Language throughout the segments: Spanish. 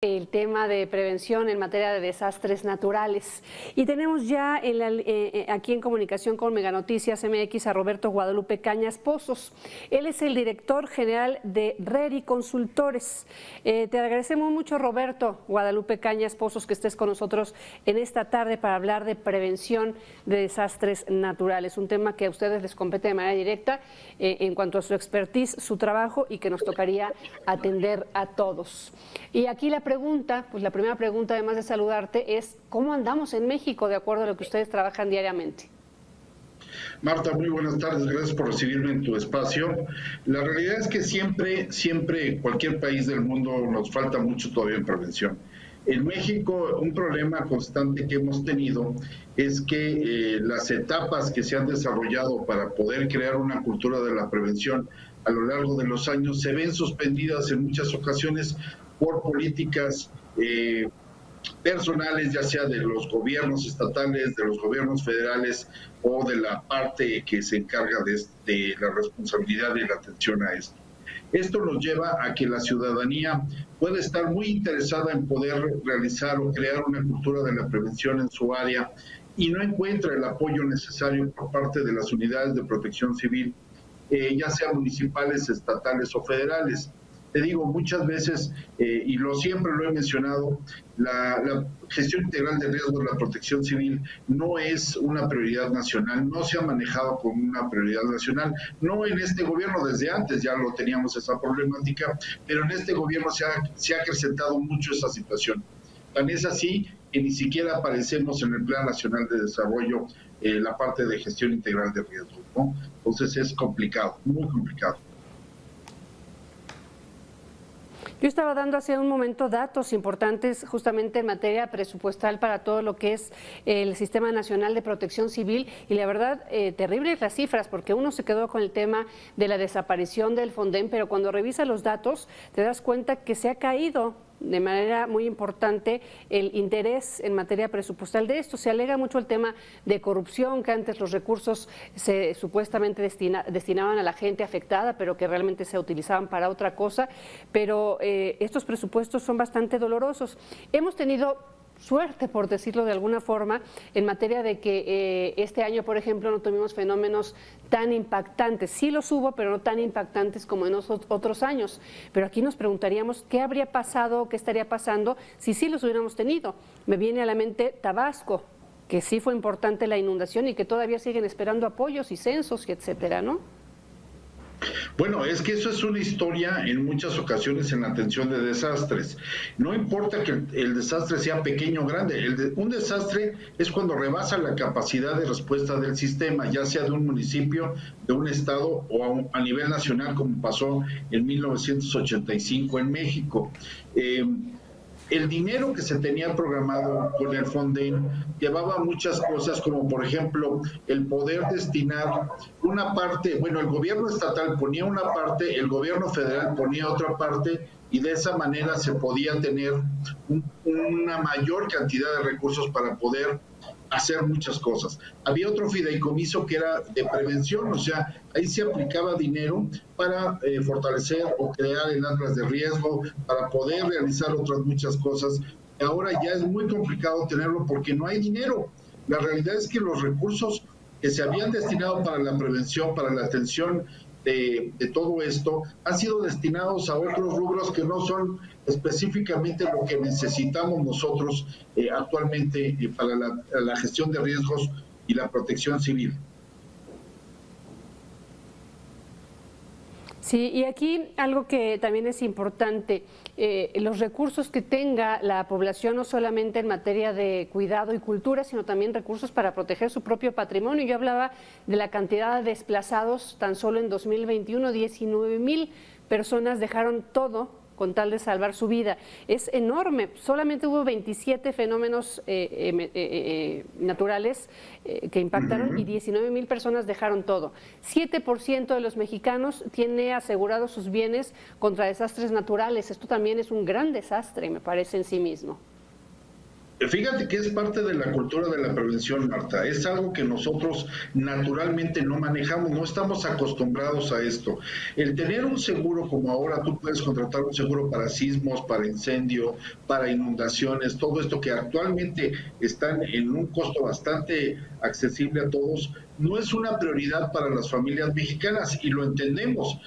el tema de prevención en materia de desastres naturales. Y tenemos ya aquí en comunicación con Mega Noticias MX a Roberto Guadalupe Cañas Pozos. Él es el director general de RERI Consultores. Te agradecemos mucho, Roberto Guadalupe Cañas Pozos, que estés con nosotros en esta tarde para hablar de prevención de desastres naturales, un tema que a ustedes les compete de manera directa en cuanto a su expertise, su trabajo, y que nos tocaría atender a todos. Y aquí la primera pregunta, además de saludarte, es ¿cómo andamos en México de acuerdo a lo que ustedes trabajan diariamente? Marta, muy buenas tardes, gracias por recibirme en tu espacio. La realidad es que siempre, cualquier país del mundo nos falta mucho todavía en prevención. En México, un problema constante que hemos tenido es que las etapas que se han desarrollado para poder crear una cultura de la prevención a lo largo de los años se ven suspendidas en muchas ocasiones por políticas personales, ya sea de los gobiernos estatales, de los gobiernos federales o de la parte que se encarga de la responsabilidad y la atención a esto. Esto nos lleva a que la ciudadanía puede estar muy interesada en poder realizar o crear una cultura de la prevención en su área y no encuentra el apoyo necesario por parte de las unidades de protección civil, ya sean municipales, estatales o federales. Te digo, muchas veces, y siempre lo he mencionado, la gestión integral de riesgos de la protección civil no es una prioridad nacional, no se ha manejado como una prioridad nacional, no en este gobierno, desde antes ya lo teníamos esa problemática, pero en este gobierno se ha acrecentado mucho esa situación. Tan es así que ni siquiera aparecemos en el Plan Nacional de Desarrollo la parte de gestión integral de riesgos, ¿no? Entonces es complicado, muy complicado. Yo estaba dando hace un momento datos importantes justamente en materia presupuestal para todo lo que es el Sistema Nacional de Protección Civil y la verdad, terribles las cifras, porque uno se quedó con el tema de la desaparición del Fonden, pero cuando revisa los datos te das cuenta que se ha caído de manera muy importante el interés en materia presupuestal de esto. Se alega mucho el tema de corrupción, que antes los recursos se supuestamente destinaban a la gente afectada, pero que realmente se utilizaban para otra cosa, pero estos presupuestos son bastante dolorosos. Hemos tenido suerte, por decirlo de alguna forma, en materia de que este año, por ejemplo, no tuvimos fenómenos tan impactantes. Sí los hubo, pero no tan impactantes como en otros años. Pero aquí nos preguntaríamos qué habría pasado, qué estaría pasando si sí los hubiéramos tenido. Me viene a la mente Tabasco, que sí fue importante la inundación y que todavía siguen esperando apoyos y censos y etcétera, ¿no? Bueno, es que eso es una historia en muchas ocasiones en la atención de desastres. No importa que el desastre sea pequeño o grande, un desastre es cuando rebasa la capacidad de respuesta del sistema, ya sea de un municipio, de un estado o a nivel nacional, como pasó en 1985 en México. El dinero que se tenía programado con el Fonden llevaba muchas cosas, como por ejemplo el poder destinar una parte, bueno, el gobierno estatal ponía una parte, el gobierno federal ponía otra parte, y de esa manera se podía tener una mayor cantidad de recursos para poder hacer muchas cosas. Había otro fideicomiso que era de prevención, o sea, ahí se aplicaba dinero para fortalecer o crear el atlas de riesgo, para poder realizar otras muchas cosas. Ahora ya es muy complicado tenerlo porque no hay dinero. La realidad es que los recursos que se habían destinado para la prevención, para la atención de todo esto, han sido destinados a otros rubros que no son específicamente lo que necesitamos nosotros actualmente para la gestión de riesgos y la protección civil. Sí, y aquí algo que también es importante, los recursos que tenga la población, no solamente en materia de cuidado y cultura, sino también recursos para proteger su propio patrimonio. Yo hablaba de la cantidad de desplazados tan solo en 2021, 19,000 personas dejaron todo con tal de salvar su vida. Es enorme. Solamente hubo 27 fenómenos naturales que impactaron y 19,000 personas dejaron todo. 7% de los mexicanos tiene asegurados sus bienes contra desastres naturales. Esto también es un gran desastre, me parece, en sí mismo. Fíjate que es parte de la cultura de la prevención, Marta. Es algo que nosotros naturalmente no manejamos, no estamos acostumbrados a esto. El tener un seguro como ahora, tú puedes contratar un seguro para sismos, para incendio, para inundaciones, todo esto que actualmente están en un costo bastante accesible a todos, no es una prioridad para las familias mexicanas y lo entendemos.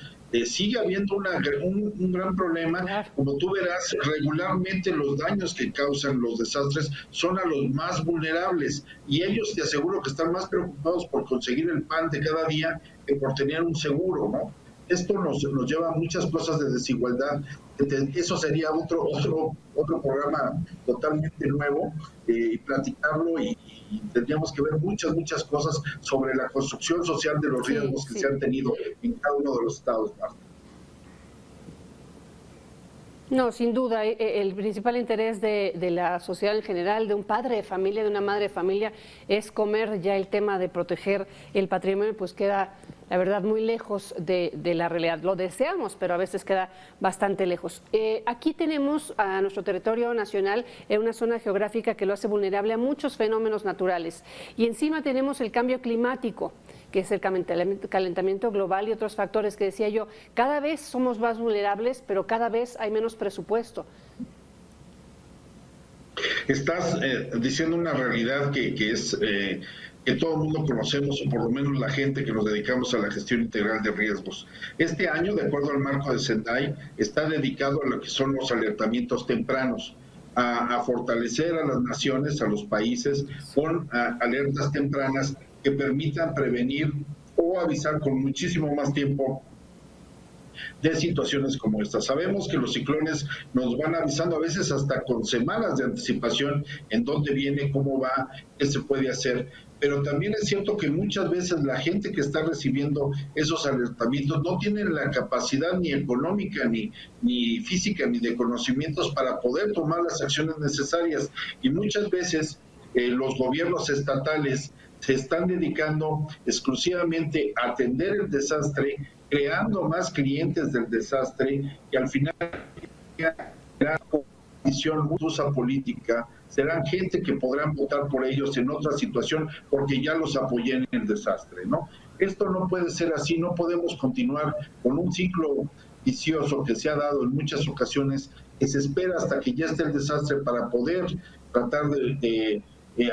Sigue habiendo un gran problema. Claro. Como tú verás, regularmente los daños que causan los desastres son a los más vulnerables y ellos te aseguro que están más preocupados por conseguir el pan de cada día que por tener un seguro, ¿no? Esto nos lleva a muchas cosas de desigualdad. Eso sería otro programa totalmente nuevo, y platicarlo y tendríamos que ver muchas cosas sobre la construcción social de los riesgos que se han tenido en cada uno de los estados, Marta. No, sin duda, el principal interés de la sociedad en general, de un padre de familia, de una madre de familia, es comer. Ya el tema de proteger el patrimonio pues queda, la verdad, muy lejos de la realidad. Lo deseamos, pero a veces queda bastante lejos. Aquí tenemos a nuestro territorio nacional en una zona geográfica que lo hace vulnerable a muchos fenómenos naturales. Y encima tenemos el cambio climático, que es el calentamiento global y otros factores que decía yo. Cada vez somos más vulnerables, pero cada vez hay menos presupuesto. Estás diciendo una realidad que es que todo el mundo conocemos, o por lo menos la gente que nos dedicamos a la gestión integral de riesgos. Este año, de acuerdo al marco de Sendai, está dedicado a lo que son los alertamientos tempranos, a fortalecer a las naciones, a los países, con alertas tempranas que permitan prevenir o avisar con muchísimo más tiempo de situaciones como esta. Sabemos que los ciclones nos van avisando a veces hasta con semanas de anticipación en dónde viene, cómo va, qué se puede hacer, pero también es cierto que muchas veces la gente que está recibiendo esos alertamientos no tienen la capacidad ni económica, ni física, ni de conocimientos para poder tomar las acciones necesarias y muchas veces los gobiernos estatales se están dedicando exclusivamente a atender el desastre, creando más clientes del desastre y al final la condición usa política, serán gente que podrán votar por ellos en otra situación porque ya los apoyé en el desastre, ¿no? Esto no puede ser así, no podemos continuar con un ciclo vicioso que se ha dado en muchas ocasiones, que se espera hasta que ya esté el desastre para poder tratar de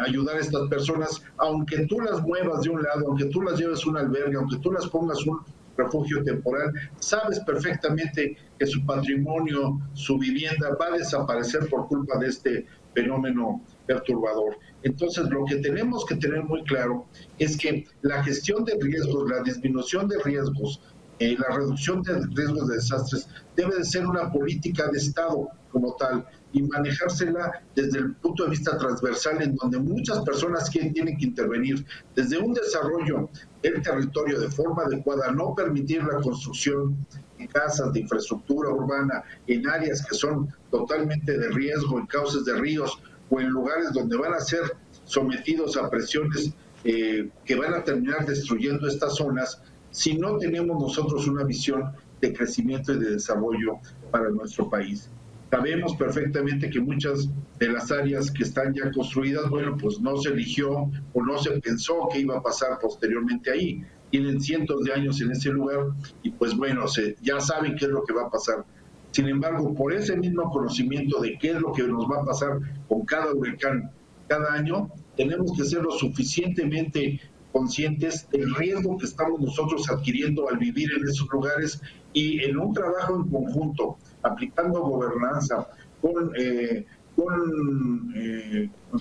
ayudar a estas personas, aunque tú las muevas de un lado, aunque tú las lleves a un albergue, aunque tú las pongas un refugio temporal, sabes perfectamente que su patrimonio, su vivienda va a desaparecer por culpa de este fenómeno perturbador. Entonces, lo que tenemos que tener muy claro es que la gestión de riesgos, la disminución de riesgos, la reducción de riesgos de desastres debe de ser una política de Estado como tal y manejársela desde el punto de vista transversal en donde muchas personas tienen que intervenir desde un desarrollo del territorio de forma adecuada, no permitir la construcción de casas, de infraestructura urbana en áreas que son totalmente de riesgo, en cauces de ríos o en lugares donde van a ser sometidos a presiones que van a terminar destruyendo estas zonas si no tenemos nosotros una visión de crecimiento y de desarrollo para nuestro país. Sabemos perfectamente que muchas de las áreas que están ya construidas, bueno, pues no se eligió o no se pensó que iba a pasar posteriormente ahí. Tienen cientos de años en ese lugar y pues bueno, ya saben qué es lo que va a pasar. Sin embargo, por ese mismo conocimiento de qué es lo que nos va a pasar con cada huracán cada año, tenemos que ser lo suficientemente conscientes del riesgo que estamos nosotros adquiriendo al vivir en esos lugares y en un trabajo en conjunto, aplicando gobernanza, con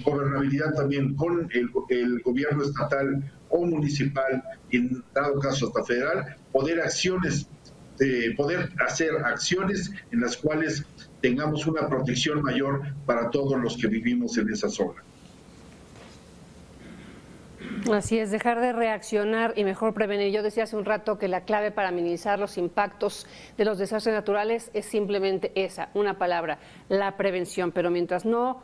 gobernabilidad también, con el gobierno estatal o municipal, y en dado caso hasta federal, poder hacer acciones en las cuales tengamos una protección mayor para todos los que vivimos en esa zona. Así es, dejar de reaccionar y mejor prevenir. Yo decía hace un rato que la clave para minimizar los impactos de los desastres naturales es simplemente esa, una palabra, la prevención. Pero mientras no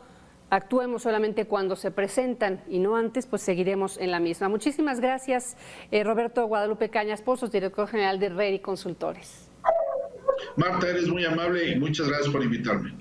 actuemos solamente cuando se presentan y no antes, pues seguiremos en la misma. Muchísimas gracias, Roberto Guadalupe Cañas Pozos, director general de REDI Consultores. Marta, eres muy amable y muchas gracias por invitarme.